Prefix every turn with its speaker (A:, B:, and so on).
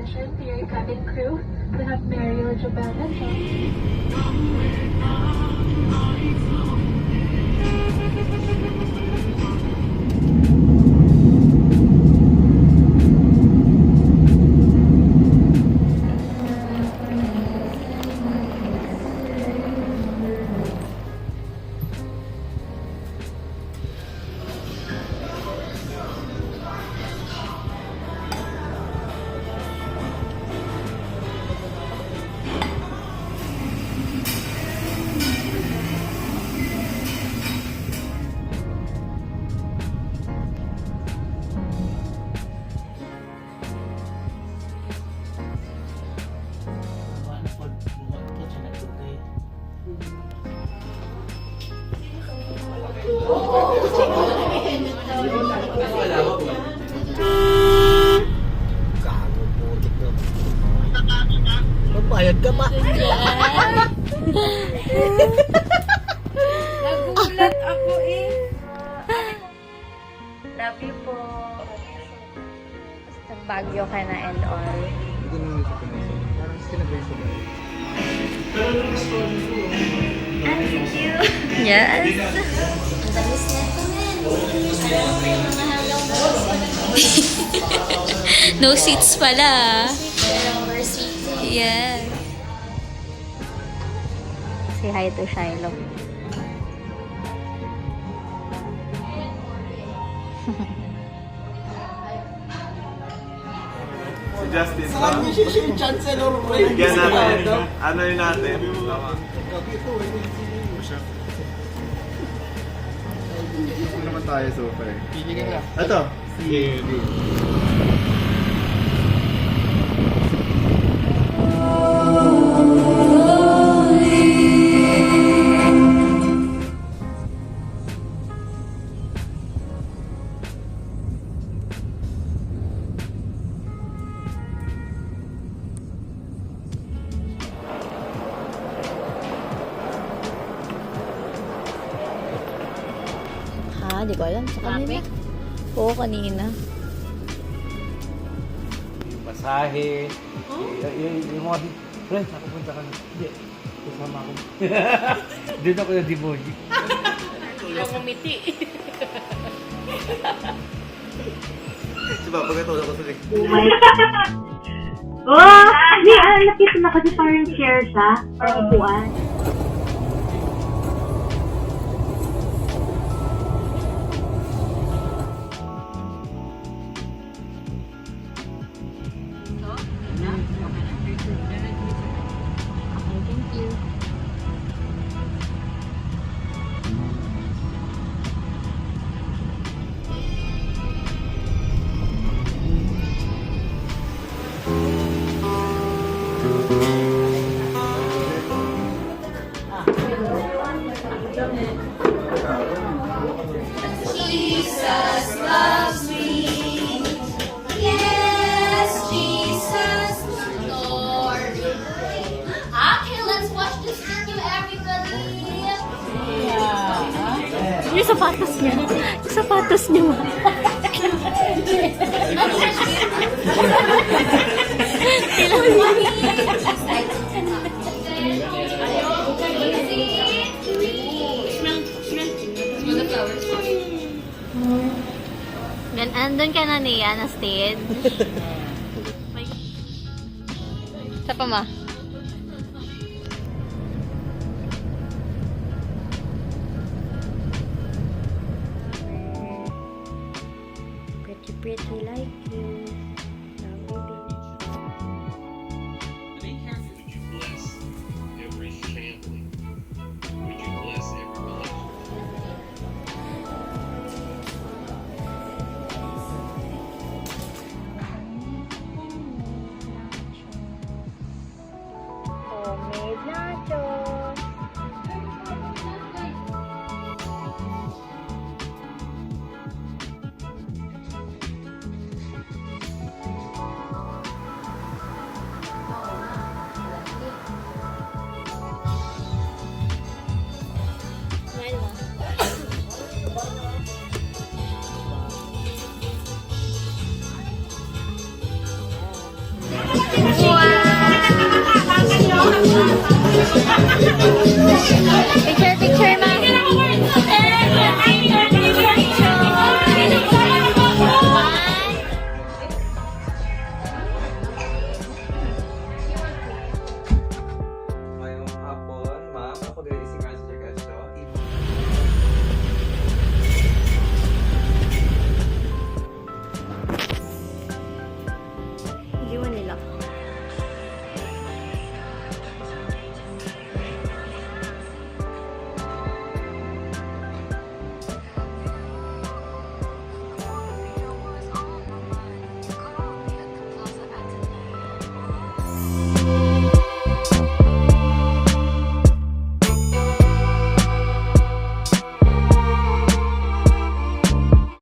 A: attention to your cabin crew. We have Mario, Jabel, and John.
B: Gago putik na. Magbayad ka pa.
C: Nagulat ako eh. Love you po. Basta Baguio ka na and all.
B: Hindi naman ito pinasa. Parang sinabay sa bahay.
C: Thank you. Yes. No seats pala. Yes. Say hi to Shiloh.
D: Si Justin
B: Saan niyo siya yung chancellor mo?
D: bigyan natin. Ano yun natin? Tama. Ano naman tayo so far?
B: Pili ka na.
D: Ito. Si
C: Ha, di ko alam. Sa kanina. Oo, kanina.
D: Masahe. Yung mga friends, nakapunta ka na. Hindi. Kasama ako. Doon ako yung demoji.
C: Yung umiti.
D: Diba, pagkatulog ako sa leg.
E: Oh, nakita na kasi parang chair siya. Parang upuan.
C: Yung sapatos niya. Yung sapatos niya. Andun ka na niya na stage. Sa pa ma? Pretty like you.
F: Would you bless every family? Would you bless every relationship?
C: Homemade nachos. Picture